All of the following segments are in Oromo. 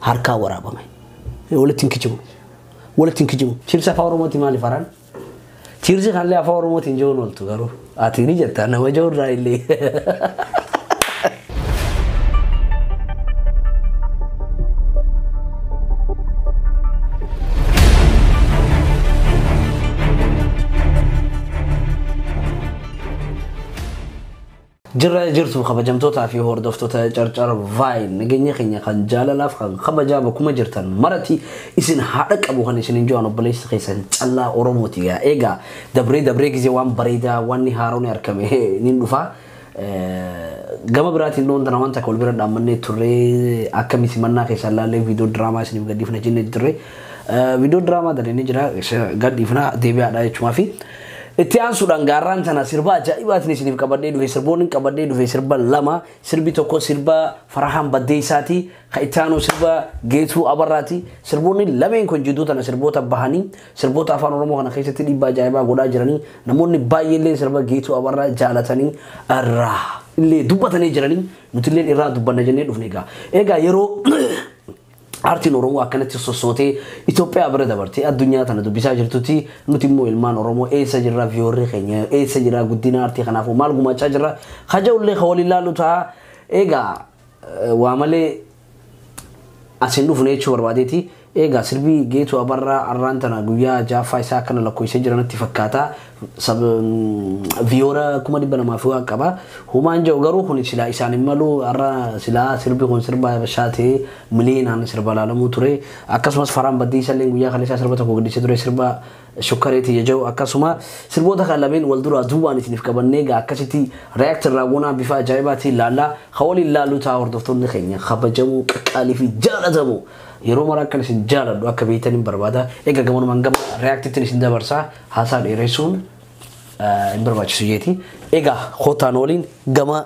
harkaa waraabame walitti kijimu chirsa afaan oromooti maali faraan chirsi kanlee afaan oromootiin joon oltu garuu ati ni jetta nama joorraa illee jirtu kabajamtoota fi hordoftoota carcar vain nageenya keenya kan jaalalaaf kan kabajaa bakkuma jirtan marati isin haadha qabu kan isin injoo obboleessa keessan callaa oromooti eega dabree gizee waan bareedaa waan haaroon argame nin dhufa gama biraatiin loon dana wanta kol bira dhaamannee turre akka misimannaa keessan laallee viidiyoo diraamaa isiniif gadhiifna jennee turre viidiyoo diraamaa dalanii jira gadhiifna deebi'aadha jechuudha fi Itian sudah garan sana sirba ajaibat ni sini kabadde dufe sirbonin kabadde dufe sirba lama sirbi toko sirba Farhan Baddeessati kaitano sirba Geetu Abarraati sirbonin lamen kun jidduu tana sirbota bahanii sirbota afaan oromoo kana keessatti dhibba ajaiba godhaa jiranii namoonni baay'ee sirba Geetu Abarraa jaalatanii irraa illee dubbatanii jiranii nuti illee irraa dubbanna jennee dhufne egaa yeroo Artiin Oromoo akkanatti sossootee Itoophiyaa bira dabartee addunyaa tana dubbisaa jirtutti nuti immoo ilmaan Oromoo eessa jirra viyoorri keenya eessa jira guddina artii kanaafuu maal gumaachaa jirra haja'ullee waliin ilaallu ta'a egaa waa malee asin dhufne jechuu barbaadeeti egaa sirbii Geetu Abarraa arraan tana guyyaa jaaffaa isaa akkana lakkoofsee jiranatti fakkaata viyoora kuma dhibba namaa fi qaba humaan jiru garuu kun sila isaan immalu arra sila sirbi kun sirba shaatee miliyoonaan sirba laalamuu ture akkasumas Farhan Baddeessaa illee guyyaa kaleessaa sirba tokko guddisee ture sirba shukkareeti jechuu akkasuma sirboota kan lameen wal duraa duubaan isiniif qabannee akkasitti reaaktir raawwanaa bifa ajaa'ibaatiin laallaa hawaliin laalluu ta'a hordoftoonni keenya kabajamuu qaqqaalii fi jaalatamu yeroo maraa isin jaaladhu akka beeytaniin barbaada egaa gamoon gama reaaktiitiin isin dabarsaa haasaa dheeressuun hin barbaachisu jeeti egaa hotaan waliin gama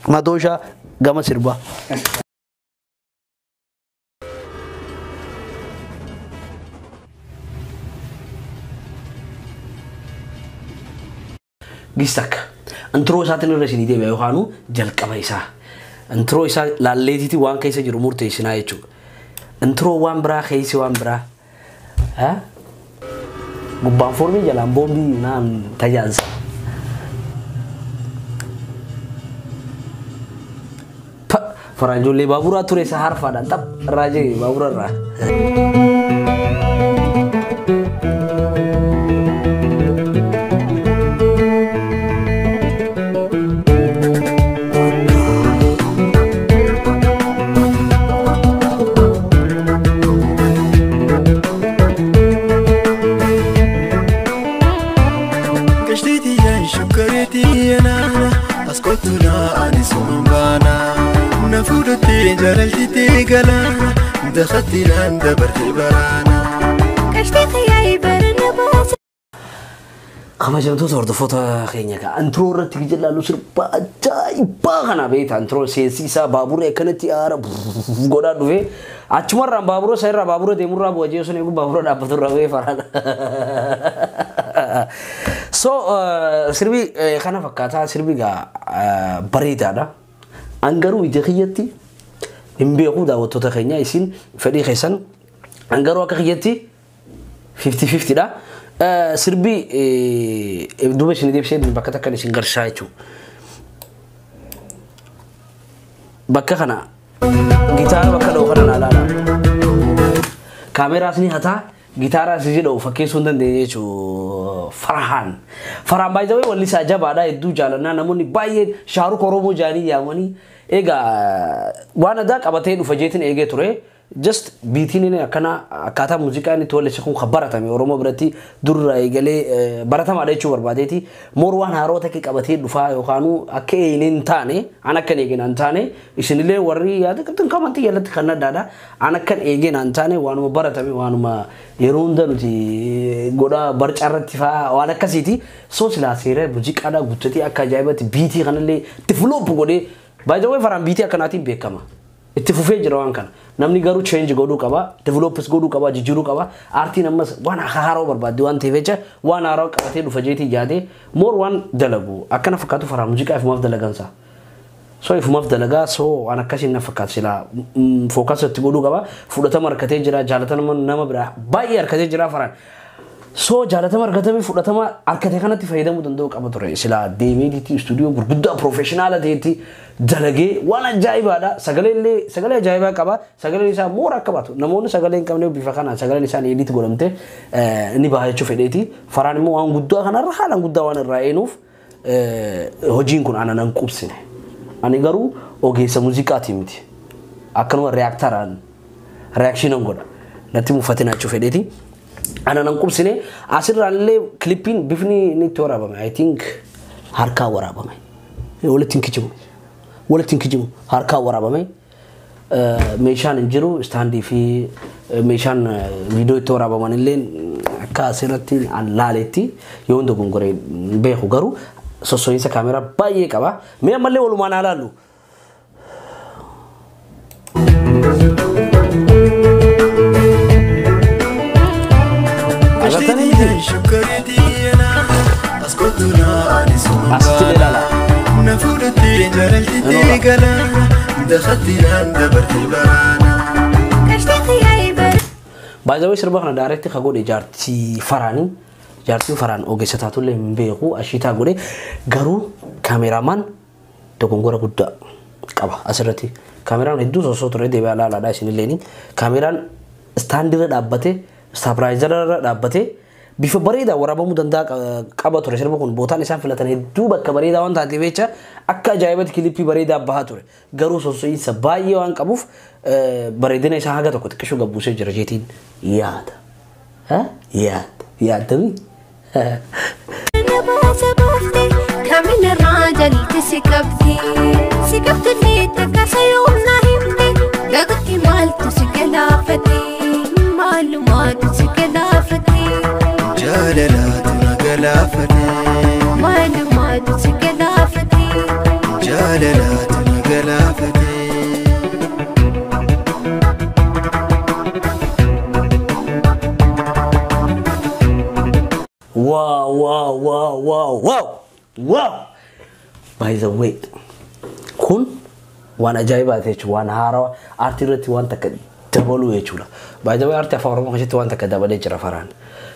madooshaa gama sirbaa gistak intro isaatiin irra isinii deebi'a yookaanu jalqaba isaa intro isa laalleetiti waan keessa jiru murteessinaa jechuudha intro waan biraa keessa waan biraa gubbaan foormii jalaan boombii naan tajaajila faranjoollee baaburaa ture isa harfaadhaan xap irraa jee baabura irraa جلالتي قلانا دخلتي لان دبرتي برانا كشتي خياي برنا باس خمجمتو تردفوتا خينيكا انترو رتي جلالو سربا جايبا خنا بيت انترو سيسا بابور كنتي ار غودا دوفي اچمر بابور سيرا بابور ديمورا بوجي سنيكو بابور دابتو راوي فرانا سو سربي خنا فكاتا سربي غا بريدادا انغرو يدخيتي إمبيعو دا وتوتا خينيا يسين فريق خيسان أنجروا كخيتي 50-50 دا سربي دوبش نديب شيء من بكتا كان يسين غرشايتو بكا خنا جيتار بكا دو خنا لا كاميرا سني هتا جيتار سيجي دو فكي سندن ديجو فرحان باي ذا way واللي ساجا بعدا يدو جالنا نموني باي شارو كرومو جاني ياموني ega wana da qabatee dhufa jeetin eegee ture just biitiin akkana akkaataa muuziqaa inni tolle shakun khabaratame oromo biratti durra eegalee baratamaadha jechuu barbaadeeti moor waan haroota ki qabatee dhufa yookaanu akka eelin taane an akka eegeen an taane isinillee warri yaada qabtan kamanti yallatti kannadaadha an akka eegeen an taane waanuma baratame waanuma yeroo hunda nuti godha barcarratti fa waan akkasiiti soo silaa seera muuziqaadha guuttati akka ajaa'ibatti biitii kanallee develop godhee By the way, Farhan biti akkanaatiin beekama. Itti fufee jira waan kana. Namni garuu change godhuu qaba, developers godhuu qaba, jijjiiruu qaba. Artiin ammas waan haaroo barbaadde waan ta'eef jecha waan haaroo qabatee dhufa jeetii yaadee more waan dalagu. Akkana fakkaatu Farhan muuziqaa fi maaf dalagansa. so ifumaaf dalagaa so waan akkasiin na fakkaata sila fookasatti godhuu qaba fudhatama harkatee jira jaalatama nama biraa baay'ee harkatee jira Faraan so jaalatama harkatee fudhatama harkatee kanatti fayyadamuu danda'u qaba ture sila deemee studio gurguddaa professional ta'etti dalagee waan ajaa'ibaadha sagalee ajaa'ibaa qaba sagalee isaa moora akka baatu namoonni sagalee hin qabne bifa kanaan sagalee isaa edit godhamte ni baay'achuu fedheeti Faraan immoo waan guddaa kanarra haalaan guddaa waan irraa eenuuf hojiin kun ana nan qubsine ani garuu ogeessa muuziqaati miti akkanuma reaction godha natti mufatina achuu fedheeti ana nan qubsine asirraallee clippiin bifni ni waraabame I think harkaa waraabame walitti kijimu harkaa waraabame meeshaan hin jiru standii fi meeshaan video itti waraabaman illee akka asirratti laaletti yoo hunda gongoree beeku garuu sosoinsa kamera baay'ee qaba mee ammallee walumaan alaallu By the way, sirba kana direct ka godhe jaartii Faraanii jaartiin Faraan ogeessataatullee hin beeku ashiitaa godhe garuu kaameramaan dogongora guddaa qaba asirratti kaameraan hedduu sosoo ture deebi'aa laalaadha isinilleeni kaameraan istaandirra dhaabbate staabilaayizaarra dhaabbate bifa bareedaa waraabamuu danda'a qaba ture sirba kun bootaan isaan filatan hedduu bakka bareedaa waan taateef jecha akka ajaa'ibatti kilippii bareedaa bahaa ture garuu soso'iinsa baay'ee waan qabuuf bareedina isaa haga tokko xiqqishuu gabbuusee jira jeetiin yaadami كامل الراجل تسكبتي سكبت اللي تكسيوم ناهمتي لقتي مال تسكلافتي معلومات تسكلافتي جلالات نقلافتي معلومات تسكلافتي جلالات نقلافتي Wow! By the way, kun waan ajaa'ibaati jechuudha waan haaraa aartii irratti waan takka dabaluu jechuudha. By the way, aartii afaan Oromoo keessatti waan takka dabalee jira Faraan.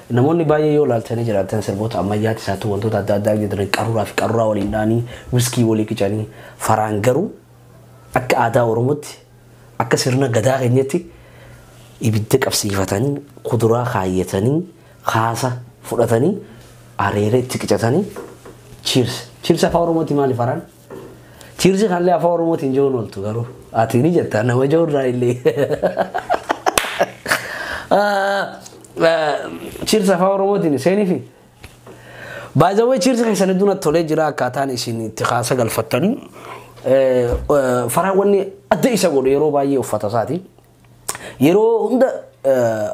Namoonni baay'ee yoo ilaaltanii jiraatan sirboota ammayyaatti isaatu wantoota adda addaa jedhan qaruuraa waliin dhaanii wiskii walii qicanii Faraan garuu akka aadaa Oromootti akka sirna gadaa keenyatti ibidda qabsiifatanii kuduraa kaayyatanii kaasa fudhatanii areeree itti qicatanii cheers afaan Oromooti maali Faraan cheers kanallee afaan Oromootiin joon oltu garuu ati ni jetta nama joorraa illee cheers afaan Oromootiin seenifi by the way cheers keessan hedduun tolee jira akkaataan isin itti kaasa galfattanii Faraan wanni adda isa godhu yeroo baay'ee uffata isaati yeroo hunda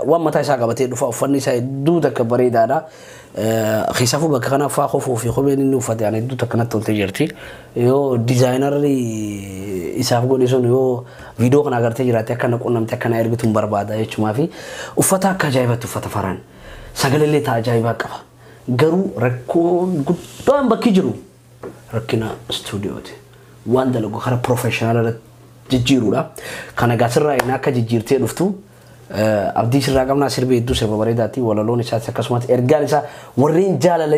waan mataa isaa qabatee dhufa uffanni isaa hedduu takka bareedaadha khisafu bakka kana faa khofuu fi khobeen inni uffate ani hedduu takka natti toltee jirti yoo dizaayinarri isaaf godhe sun yoo viidiyoo kana agartee jiraate akka na qunnamte akka na ergitu barbaada jechumaa fi uffata akka ajaa'ibatti uffata Faraan sagalee taa ajaa'ibaa qaba garuu rakkoon guddaan bakki jiru rakkina stuudiooti waan dalagu kara professional jijjiiruudha kana gaasirraa ina akka jijjiirtee dhuftu abdii sirraa qabnaa sirbi hedduu sirba bareedaatti walaloon isaatti akkasumas ergaan isaa warreen jaalala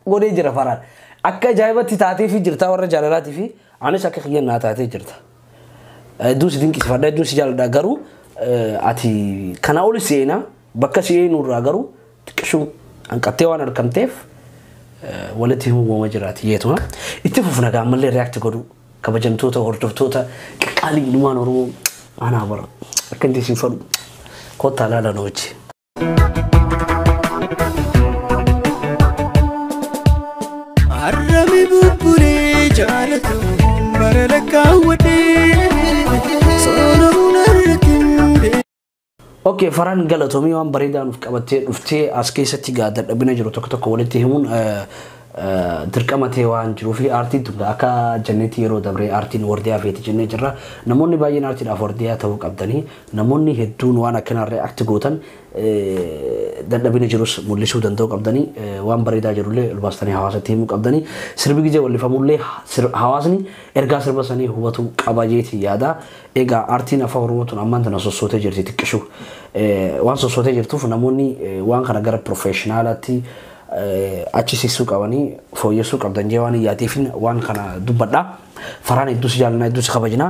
godhee jira Faraan akka ajaa'ibatti taatee fi jirta warra jaalalaatii fi anis akka xiyyannaa taatee jirta hedduu si dinqisiifadha hedduu si jaaladha garuu ati kana ol seenaa bakka seenuurraa garuu xiqqishuu hanqattee waan argamteef walitti himuu jiraati yeetuma itti fufna gaammallee react godhu kabajamtoota hordoftoota qaalii ilmaan Oromoo ana bara akka inti si fadu kota laala noochi arami bubure jaalatu baralaka wade sooruna rakinde okay Faraan galatoomii waan bareedaan uf qabattee dhuftee as keessatti gaadadhabina jiru tokko walitti himuun dirqamatee waan jiruuf aartiin tun akka jannetii yeroo dabree aartiin wardiyaa feeti jennee jirra. Namoonni baay'een aartiidhaaf wardiyaa ta'uu qabdanii namoonni hedduun waan akkanarree akti gootan dadhabina jirus mul'isuu danda'u qabdanii waan bareedaa jirullee ulbaastanii hawaasatti himuu qabdanii sirbi gijee wallifamullee hawaasni ergaa sirba sanii hubatu qaba jeeti yaada. Egaa aartiin afaan Oromoo tun ammaan tana sossootee jirti xiqqishu waan sossootee jirtuuf namoonni waan kana gara professionalaatti achisiisuu qabanii fooyyessuu qabdan jee waan iyyaatiif waan kana dubbadha. Faraan hedduus jaalladha hedduus kabajna.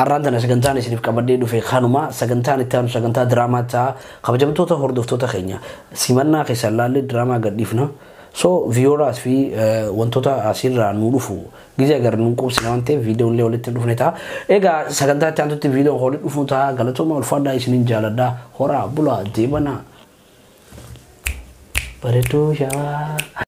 Arraan tana sagantaan isiniif qabadhee dhufe kanuma sagantaan itti aanu sagantaa diraamaa ta'a. Kabajamtoota hordoftoota keenya simannaa keessan laallee diraamaa gadhiifna. So viewers fi wantoota asirraa nu dhufu gizee agar nu qubsina waan ta'eef viidiyoon illee walitti dhufne ta'a. Egaa sagantaa itti aantutti viidiyoon walitti dhufu ta'a. Galatooma ulfaadhaa isiniin jaalladha. Horaa bulaa deebanaa. Bareedduu shawaa.